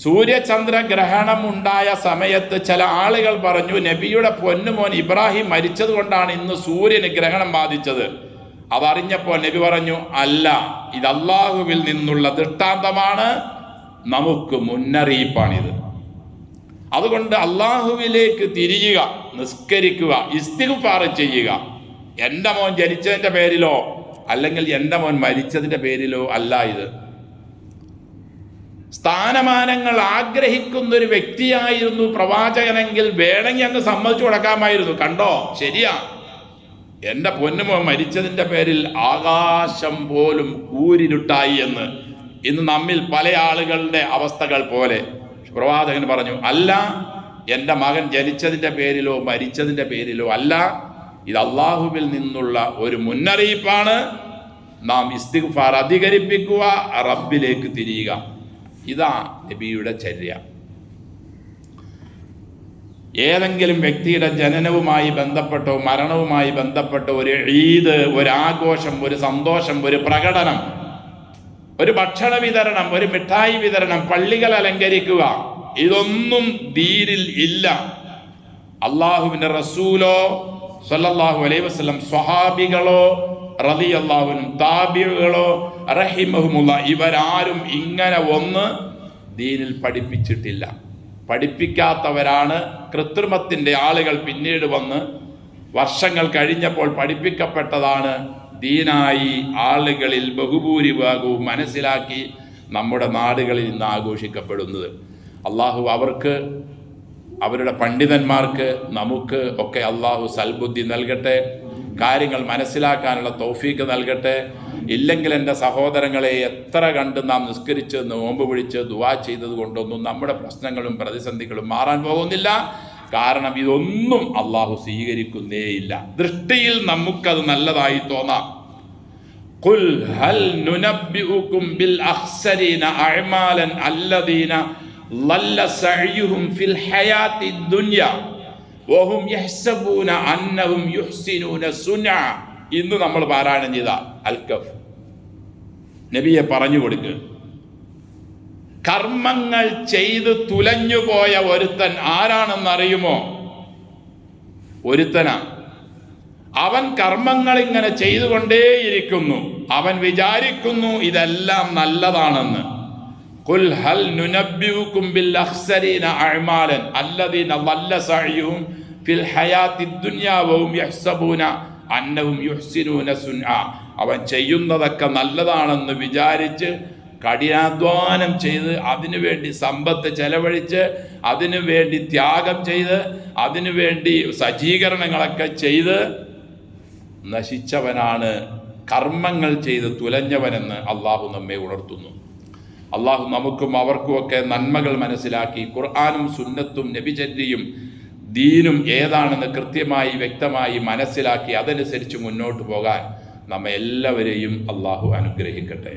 Speaker 1: സൂര്യചന്ദ്ര ഗ്രഹണം ഉണ്ടായ സമയത്ത് ചില ആളുകൾ പറഞ്ഞു, നബിയുടെ പൊന്നുമോൻ ഇബ്രാഹിം മരിച്ചത് കൊണ്ടാണ് ഇന്ന് സൂര്യന് ഗ്രഹണം ബാധിച്ചത്. അതറിഞ്ഞപ്പോൾ നബി പറഞ്ഞു, അല്ല, ഇത് അള്ളാഹുവിൽ നിന്നുള്ള ദൃഷ്ടാന്തമാണ്, നമുക്ക് മുന്നറിയിപ്പാണിത്. അതുകൊണ്ട് അള്ളാഹുവിലേക്ക് തിരിയുക, നിസ്കരിക്കുക, ഇസ്തിഗ്ഫാർ ചെയ്യുക. എൻ്റെ മോൻ ജനിച്ചതിൻ്റെ പേരിലോ അല്ലെങ്കിൽ എൻ്റെ മോൻ മരിച്ചതിൻ്റെ പേരിലോ അല്ല ഇത്. സ്ഥാനമാനങ്ങൾ ആഗ്രഹിക്കുന്ന ഒരു വ്യക്തിയായിരുന്നു പ്രവാചകനെങ്കിൽ വേണമെങ്കിൽ അങ്ങ് സമ്മതിച്ചു കൊടുക്കാമായിരുന്നു. കണ്ടോ, ശരിയാ, എൻ്റെ പൊന്നുമോൻ മരിച്ചതിൻ്റെ പേരിൽ ആകാശം പോലും കൂരിരുട്ടായി എന്ന് ഇന്ന് നമ്മിൽ പല ആളുകളുടെ അവസ്ഥകൾ പോലെ. പ്രവാചകൻ പറഞ്ഞു, അല്ല, എൻ്റെ മകൻ ജനിച്ചതിൻ്റെ പേരിലോ മരിച്ചതിൻ്റെ പേരിലോ അല്ല, ഇത് അള്ളാഹുവിൽ നിന്നുള്ള ഒരു മുന്നറിയിപ്പാണ്. നാം ഇസ്തിഗ്ഫാർ അധികരിപ്പിക്കുക, റബ്ബിലേക്ക് തിരിയുക. ഇതാ നബിയുടെ ചര്യ. ഏതെങ്കിലും വ്യക്തിയുടെ ജനനവുമായി ബന്ധപ്പെട്ടോ മരണവുമായി ബന്ധപ്പെട്ടോ ഒരു ഈദ്, ഒരു ആഘോഷം, ഒരു സന്തോഷം, ഒരു പ്രകടനം, ഒരു ഭക്ഷണ വിതരണം, ഒരു മിഠായി വിതരണം, പള്ളികൾ അലങ്കരിക്കുക, ഇതൊന്നും ദീനിൽ ഇല്ല. അള്ളാഹുവിൻ്റെ റസൂലോ സല്ലല്ലാഹു അലൈഹി വസല്ലം, സ്വഹാബികളോ റളിയല്ലാഹു അൻഹും, താബിഈകളോ റഹിമഹുമുല്ലാ, ഇവരാരും ഇങ്ങനെ ഒന്ന് ദീനിൽ പഠിപ്പിച്ചിട്ടില്ല. പഠിപ്പിക്കാത്തവരാണ് കൃത്രിമത്തിൻ്റെ ആളുകൾ പിന്നീട് വന്ന് വർഷങ്ങൾ കഴിഞ്ഞപ്പോൾ പഠിപ്പിക്കപ്പെട്ടതാണ് ദീനായി ആളുകളിൽ ബഹുഭൂരിഭാഗവും മനസ്സിലാക്കി നമ്മുടെ നാടുകളിൽ ഇന്ന് ആഘോഷിക്കപ്പെടുന്നത്. അള്ളാഹു അവർക്ക്, അവരുടെ പണ്ഡിതന്മാർക്ക്, നമുക്ക് ഒക്കെ അള്ളാഹു സൽബുദ്ധി നൽകട്ടെ, കാര്യങ്ങൾ മനസ്സിലാക്കാനുള്ള തൗഫീക്ക് നൽകട്ടെ. ഇല്ലെങ്കിൽ എൻ്റെ സഹോദരങ്ങളെ, എത്ര കണ്ട് നാം നിസ്കരിച്ച് നോമ്പ് പിടിച്ച് ദുആ ചെയ്തത് കൊണ്ടൊന്നും നമ്മുടെ പ്രശ്നങ്ങളും പ്രതിസന്ധികളും മാറാൻ പോകുന്നില്ല. കാരണം ഇതൊന്നും അള്ളാഹു സ്വീകരിക്കുന്നേയില്ല. ദൃഷ്ടിയിൽ നമുക്കത് നല്ലതായി തോന്നാം. ഖുൽ ഹൽ നുനബ്ബിഉകും ബിൽ അഖ്സരീന അഅ്മാലൻ അല്ലദീന ളല്ല സഅയുഹും ഫിൽ ഹയാത്തി ദുനിയ വഹും യഹ്സബൂന അന്നഹും യുഹ്സിനൂന സുനഅ. ഇന്ന് നമ്മൾ പാരായണം ചെയ്ത അൽ-കഹ്ഫ് നബിയെ പറഞ്ഞു കൊടുക്കുക, കർമ്മങ്ങൾ ചെയ്ത് തുലഞ്ഞുപോയ ഒരുത്തൻ ആരാണെന്നറിയുമോ? ഒരുത്തനാ. അവൻ കർമ്മങ്ങൾ ഇങ്ങനെ ചെയ്തുകൊണ്ടേയിരിക്കുന്നു. അവൻ വിചാരിക്കുന്നു ഇതെല്ലാം നല്ലതാണെന്ന്. ഖുൽ ഹൽ നുനബ്ബിഉകും ബിൽ അഖ്സരീന അഅ്മാലൻ അല്ലദീന ളല്ല സഅയുഹും ഫിൽ ഹയാത്തിദ് ദുനിയാ വഹും യഹ്സബൂന അന്നഹും യുഹ്സിനൂന സുൻആ. അവൻ ചെയ്യുന്നതൊക്കെ നല്ലതാണെന്ന് വിചാരിച്ച് കഠിനാധ്വാനം ചെയ്ത് അതിനുവേണ്ടി സമ്പത്ത് ചെലവഴിച്ച് അതിനുവേണ്ടി ത്യാഗം ചെയ്ത് അതിനുവേണ്ടി സജ്ജീകരണങ്ങളൊക്കെ ചെയ്ത് നശിച്ചവനാണ് കർമ്മങ്ങൾ ചെയ്ത് തുലഞ്ഞവനെന്ന് അള്ളാഹു നമ്മെ ഉണർത്തുന്നു. അള്ളാഹു നമുക്കും അവർക്കുമൊക്കെ നന്മകൾ മനസ്സിലാക്കി ഖുർആനും സുന്നത്തും നബിചര്യയും ദീനും ഏതാണെന്ന് കൃത്യമായി വ്യക്തമായി മനസ്സിലാക്കി അതനുസരിച്ച് മുന്നോട്ട് പോകാൻ നമ്മെ എല്ലാവരെയും അള്ളാഹു അനുഗ്രഹിക്കട്ടെ.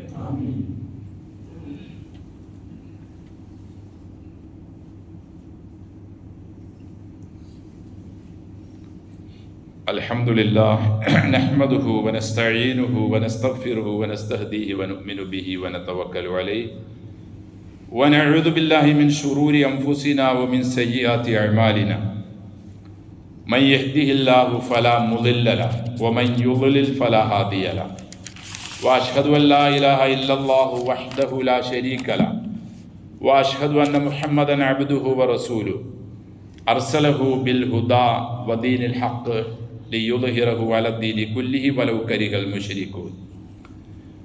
Speaker 1: അൽഹംദുലില്ലാഹ് നഹ്മദുഹു വനസ്തഈനുഹു വനസ്തഗ്ഫിറുഹു വനസ്തഹ്ദീഹി വനുഅ്മിനു ബിഹി വനതവക്കലു അലൈഹി വനഊദു ബില്ലാഹി മിൻ ശുറൂരി അൻഫുസിനാ വമിൻ സയ്യിആതി അഅ്മാലിനാ മൻ യഹ്ദിഹില്ലാഹു ഫലാ മുളില്ല ലഹു വമൻ യുളിൽ ഫലാ ഹാദിയ ലഹു വഅശ്ഹദു അൻ ലാ ഇലാഹ ഇല്ലല്ലാഹു വഹ്ദഹു ലാ ശരീക ലഹു വഅശ്ഹദു അന്ന മുഹമ്മദൻ അബ്ദുഹു വറസൂലുഹു അർസലഹു ബിൽ ഹുദാ വദീനിൽ ഹഖ് ലിയുദ്ഹിറഹു അലദ്ദീനി കുല്ലിഹി വലൗ കരിഹൽ മുശ്രികൂൻ.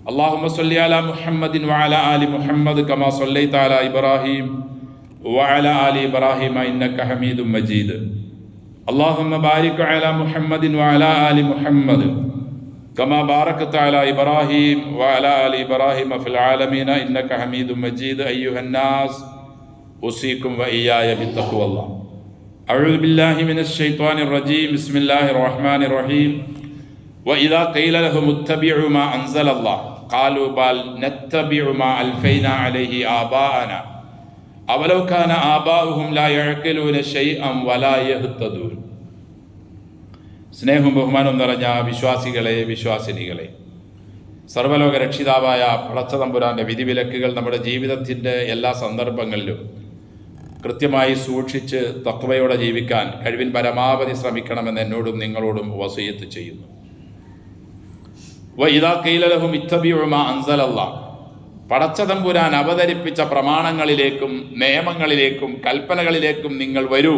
Speaker 1: അല്ലാഹുമ്മ സ്വല്ലി അലാ മുഹമ്മദിൻ വഅലാ ആലി മുഹമ്മദ് കമാ സ്വല്ലൈത അലാ ഇബ്രാഹിം വഅലാ ആലി ഇബ്രാഹിം ഇന്നക ഹമീദും മജീദ്. അല്ലാഹുമ്മ ബാരിക് അലാ മുഹമ്മദിൻ വഅലാ ആലി മുഹമ്മദ് കമാ ബാറക്ത അലാ ഇബ്രാഹിം വഅലാ ആലി ഇബ്രാഹിം ഫിൽ ആലമീന ഇന്നക ഹമീദും മജീദ്. അയ്യുഹന്നാസ് ഉസീകും വഇയ്യായ ബിത്തഖ്വല്ലാഹ്. أعوذ بالله من الشيطان الرجيم بسم الله الرحمن الرحيم وإذا قيل لهم اتبعوا ما أنزل الله قالوا بل نتبع ما ألفينا عليه آباءنا أولو كان آباؤهم لا يعقلون شيئا ولا يهتدون. സ്നേഹവും ബഹുമാനവും നിറഞ്ഞ വിശ്വാസികളെ, വിശ്വാസിനികളെ, സർവ്വലോക രക്ഷിതാവായ പടച്ചതമ്പുരാന്റെ വിധിവിലക്കുകൾ നമ്മുടെ ജീവിതത്തിൻ്റെ എല്ലാ സന്ദർഭങ്ങളിലും കൃത്യമായി സൂക്ഷിച്ച് തഖ്വയോടെ ജീവിക്കാൻ കഴിവിൻ പരമാവധി ശ്രമിക്കണമെന്ന് എന്നോടും നിങ്ങളോടും വസിയത്ത് ചെയ്യുന്നു. വഇദാ ഖീല ലഹും ഇത്തബിഉ മാ അൻസലല്ലാഹ്, പടച്ചതമ്പുരാൻ അവതരിപ്പിച്ച പ്രമാണങ്ങളിലേക്കും നിയമങ്ങളിലേക്കും കൽപ്പനകളിലേക്കും നിങ്ങൾ വരൂ,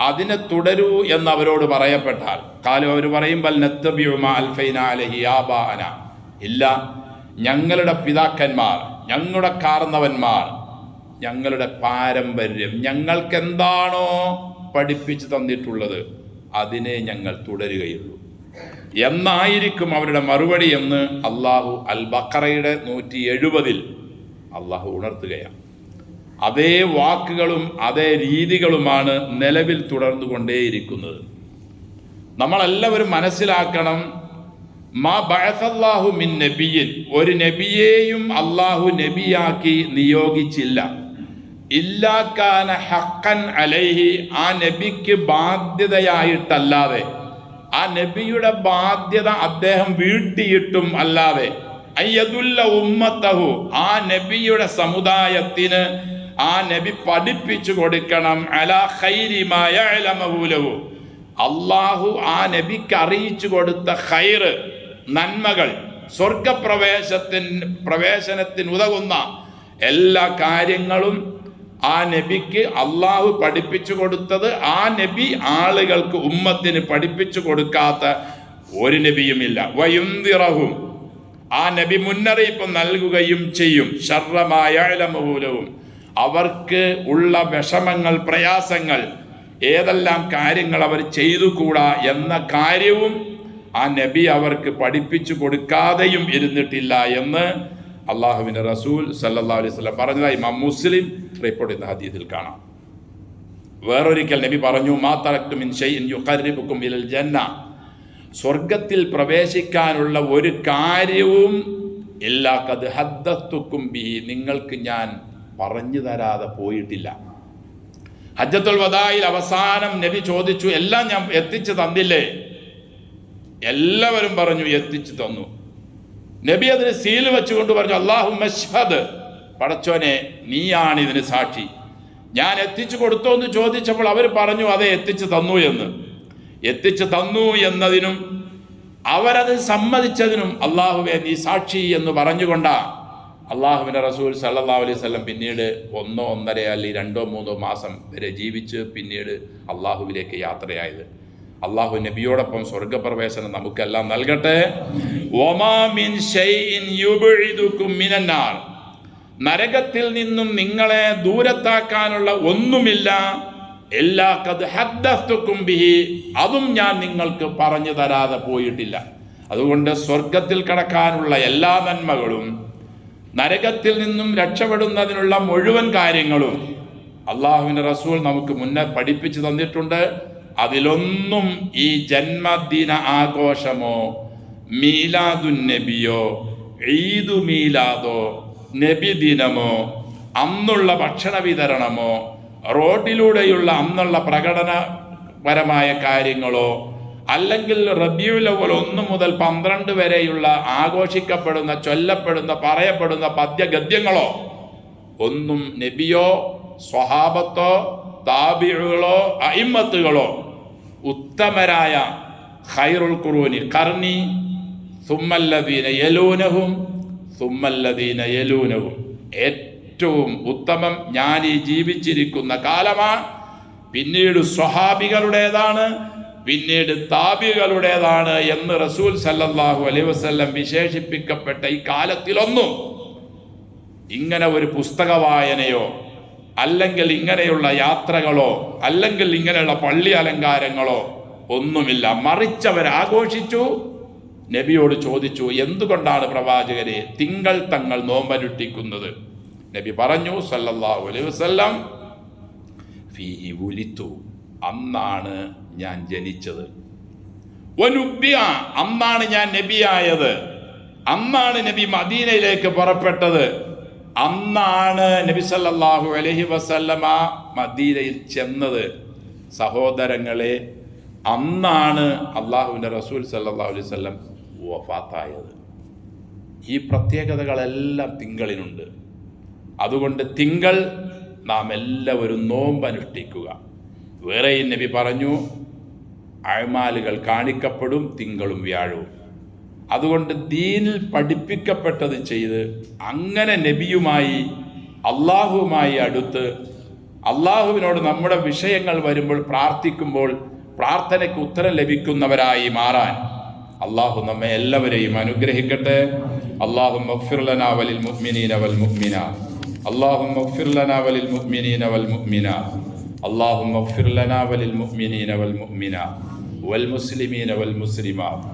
Speaker 1: അതിനെ തുടരൂ എന്നവരോട് പറയപ്പെട്ടാൽ ഖാലു, അവർ പറയും ബൽ നത്തബിഉ മാ അൽഫൈനാ അലൈഹി ആബാഅന, ഇല്ല, ഞങ്ങളുടെ പിതാക്കന്മാർ, ഞങ്ങളുടെ കാർന്നവന്മാർ, ഞങ്ങളുടെ പാരമ്പര്യം, ഞങ്ങൾക്കെന്താണോ പഠിപ്പിച്ചു തന്നിട്ടുള്ളത് അതിനെ ഞങ്ങൾ തുടരുകയുള്ളൂ എന്നായിരിക്കും അവരുടെ മറുപടി എന്ന് അള്ളാഹു അൽ ബഖറയുടെ 170 അള്ളാഹു ഉണർത്തുകയാണ്. അതേ വാക്കുകളും അതേ രീതികളുമാണ് നിലവിൽ തുടർന്നു കൊണ്ടേയിരിക്കുന്നത്. നമ്മളെല്ലാവരും മനസ്സിലാക്കണം, മാ ബഅസല്ലാഹു മിൻ നബിയ്യിൻ, ഒരു നബിയെയും അള്ളാഹു നബിയാക്കി നിയോഗിച്ചില്ല. ഇല്ലാ കാന ഹഖൻ അലൈഹി, ആ നബിക്ക് ബാധ്യതയായിട്ടല്ലാതെ, ആ നബിയുടെ ബാധ്യത അദ്ദേഹം വീട്ടിയിട്ടും അല്ലാതെ, അയ്യദുല്ല ഉമ്മത്തഹു, ആ നബിയുടെ സമുദായത്തിന് ആ നബി പഠിപ്പിച്ചു കൊടുക്കണം, അലാ ഖൈരി മാ യഅലമഹു ലഹു, അള്ളാഹു ആ നബിക്ക് അറിയിച്ചു കൊടുത്ത ഖൈറ്, നന്മകൾ, പ്രവേശനത്തിന് ഉതകുന്ന എല്ലാ കാര്യങ്ങളും ആ നബിക്ക് അള്ളാഹു പഠിപ്പിച്ചു കൊടുത്തത് ആ നബി ആളുകൾക്ക്, ഉമ്മത്തിന് പഠിപ്പിച്ചു കൊടുക്കാത്ത ഒരു നബിയുമില്ല. വയുന്ദിറഹും, ആ നബി മുന്നറിയിപ്പ് നൽകുകയും ചെയ്യും. ശർറമായ യഅലമഹു, അവർക്ക് ഉള്ള വിഷമങ്ങൾ, പ്രയാസങ്ങൾ, ഏതെല്ലാം കാര്യങ്ങൾ അവർ ചെയ്തുകൂടാ എന്ന കാര്യവും ആ നബി അവർക്ക് പഠിപ്പിച്ചു കൊടുക്കാതെയും ഇരുന്നിട്ടില്ല എന്ന് അള്ളാഹുവിൻ്റെ റസൂൽ സല്ലല്ലാഹു അലൈഹി വസല്ലം പറഞ്ഞതായി ഇമാം മുസ്ലിം റിപ്പോർട്ട് ചെയ്യുന്ന ഹദീസിൽ കാണാം. വേറൊരിക്കൽ നബി പറഞ്ഞു, മാ തറക്തു മിൻ ഷൈഇൻ യുഖർരിബുക്കും ഇലൽ ജന്ന, സ്വർഗത്തിൽ പ്രവേശിക്കാനുള്ള ഒരു കാര്യവും ഇല്ലാ ഖദ് ഹദ്ദത്തുക്കും ബിഹി, നിങ്ങൾക്ക് ഞാൻ പറഞ്ഞു തരാതെ പോയിട്ടില്ല. ഹജ്ജത്തുൽ വദായിൽ അവസാനം നബി ചോദിച്ചു, എല്ലാം ഞാൻ എത്തിച്ചു തന്നില്ലേ? എല്ലാവരും പറഞ്ഞു എത്തിച്ചു തന്നു. നബി അതിന് സീൽ വെച്ചുകൊണ്ട് പറഞ്ഞു, അല്ലാഹുമ്മ അശ്ഹദ്, പടച്ചോനെ നീയാണ് ഇതിന് സാക്ഷി. ഞാൻ എത്തിച്ചു കൊടുത്തോ എന്ന് ചോദിച്ചപ്പോൾ അവർ പറഞ്ഞു അതെ എത്തിച്ചു തന്നു എന്ന്. എത്തിച്ചു തന്നു എന്നതിനും അവരത് സമ്മതിച്ചതിനും അള്ളാഹുവെ നീ സാക്ഷി എന്ന് പറഞ്ഞുകൊണ്ടാ അള്ളാഹുവിൻ്റെ റസൂൽ സല്ലല്ലാഹു അലൈഹി വസല്ലം പിന്നീട് 1, 1.5 അല്ലെങ്കിൽ 2, 3 മാസം വരെ ജീവിച്ച് പിന്നീട് അള്ളാഹുവിലേക്ക് യാത്രയായത്. അള്ളാഹു നബിയോടൊപ്പം സ്വർഗപ്രവേശനം നമുക്കെല്ലാം നൽകട്ടെ. വമാ മിൻ ശൈഇൻ യുബ്ഇദുകും മിനന്നാർ, നരകത്തിൽ നിന്നും നിങ്ങളെ ദൂരത്താക്കാനുള്ള ഒന്നുമില്ല. എല്ലാ ഖദ് ഹദ്ദസ്തുകും ബിഹി, അതും ഞാൻ നിങ്ങൾക്ക് പറഞ്ഞു തരാതെ പോയിട്ടില്ല. അതുകൊണ്ട് സ്വർഗത്തിൽ കടക്കാനുള്ള എല്ലാ നന്മകളും നരകത്തിൽ നിന്നും രക്ഷപ്പെടുന്നതിനുള്ള മുഴുവൻ കാര്യങ്ങളും അള്ളാഹുവിൻ്റെ റസൂൽ നമുക്ക് മുന്നേ പഠിപ്പിച്ചു തന്നിട്ടുണ്ട്. അതിലൊന്നും ഈ ജന്മദിന ആഘോഷമോ മീലാദുൻ നബിയോ ഈദു മീലാദോ നബി ദിനമോ അന്നുള്ള ഭക്ഷണ വിതരണമോ റോഡിലൂടെയുള്ള അന്നുള്ള പ്രകടനപരമായ കാര്യങ്ങളോ അല്ലെങ്കിൽ റബീഉൽ അവ്വൽ 1 മുതൽ 12 വരെയുള്ള ആഘോഷിക്കപ്പെടുന്ന ചൊല്ലപ്പെടുന്ന പറയപ്പെടുന്ന പദ്യഗദ്യങ്ങളോ ഒന്നും നബിയോ സ്വഹാബത്തോ താബിഉകളോ അഇമ്മത്തുകളോ ഉത്തമരായ ഖൈറുൽ ഖുറൂനി ഖർനി സുമ്മല്ലദീന യലൂനഹും സുമ്മല്ലദീന യലൂനഹും, ഏറ്റവും ഉത്തമം ഞാൻ ഈ ജീവിച്ചിരിക്കുന്ന കാലമാണ്, പിന്നീട് സ്വഹാബികളുടേതാണ്, പിന്നീട് താബികളുടേതാണ് എന്ന് റസൂൽ സല്ലല്ലാഹു അലൈഹി വസല്ലം വിശേഷിപ്പിക്കപ്പെട്ട ഈ കാലത്തിലൊന്നും ഇങ്ങനെ ഒരു പുസ്തക വായനയോ അല്ലെങ്കിൽ ഇങ്ങനെയുള്ള യാത്രകളോ അല്ലെങ്കിൽ ഇങ്ങനെയുള്ള പള്ളി അലങ്കാരങ്ങളോ ഒന്നുമില്ല. മറിച്ചവർ ആഘോഷിച്ചു. നബിയോട് ചോദിച്ചു, എന്തുകൊണ്ടാണ് പ്രവാചകരെ തിങ്കൾ തങ്ങൾ നോമ്പനുഷ്ഠിക്കുന്നത്? നബി പറഞ്ഞു സല്ലല്ലാഹു അലൈഹി വസല്ലം, ഫീഹി വുലിതു, അന്നാണ് ഞാൻ ജനിച്ചത്. വനുബ്ബിയ, അന്നാണ് ഞാൻ നബിയായത്. അന്നാണ് നബി മദീനയിലേക്ക് പുറപ്പെട്ടത്. അന്നാണ് നബി സല്ലല്ലാഹു അലൈഹി വസല്ലമ മദീനയിൽ ചെന്നത്. സഹോദരങ്ങളെ, അന്നാണ് അള്ളാഹുവിൻ്റെ റസൂൽ സല്ലല്ലാഹു അലൈഹി വസല്ലം വഫാത്തായത്. ഈ പ്രത്യേകതകളെല്ലാം തിങ്കളിനുണ്ട്. അതുകൊണ്ട് തിങ്കൾ നാം എല്ലാവരും നോമ്പനുഷ്ഠിക്കുക. വേറെയും നബി പറഞ്ഞു, അഅ്മാലുകൾ കാണിക്കപ്പെടും തിങ്കളും വ്യാഴവും. അതുകൊണ്ട് ദീനിൽ പഠിപ്പിക്കപ്പെട്ടത് ചെയ്ത് അങ്ങനെ നബിയുമായി അള്ളാഹുവുമായി അടുത്ത് അള്ളാഹുവിനോട് നമ്മുടെ വിഷയങ്ങൾ വരുമ്പോൾ പ്രാർത്ഥിക്കുമ്പോൾ പ്രാർത്ഥനയ്ക്ക് ഉത്തരം ലഭിക്കുന്നവരായി മാറാൻ അള്ളാഹു നമ്മെ എല്ലാവരെയും അനുഗ്രഹിക്കട്ടെ. അല്ലാഹുമ്മ ഗ്ഫിർ ലനാ വലിൽ മുഅ്മിനീന വൽ മുഅ്മിനാത്ത്, അല്ലാഹുമ്മ ഗ്ഫിർ ലനാ വലിൽ മുഅ്മിനീന വൽ മുഅ്മിനാത്ത്, അല്ലാഹുമ്മ ഗ്ഫിർ ലനാ വലിൽ മുഅ്മിനീന വൽ മുഅ്മിനാത്ത് വൽ മുസ്ലിമീന വൽ മുസ്ലിമാത്ത്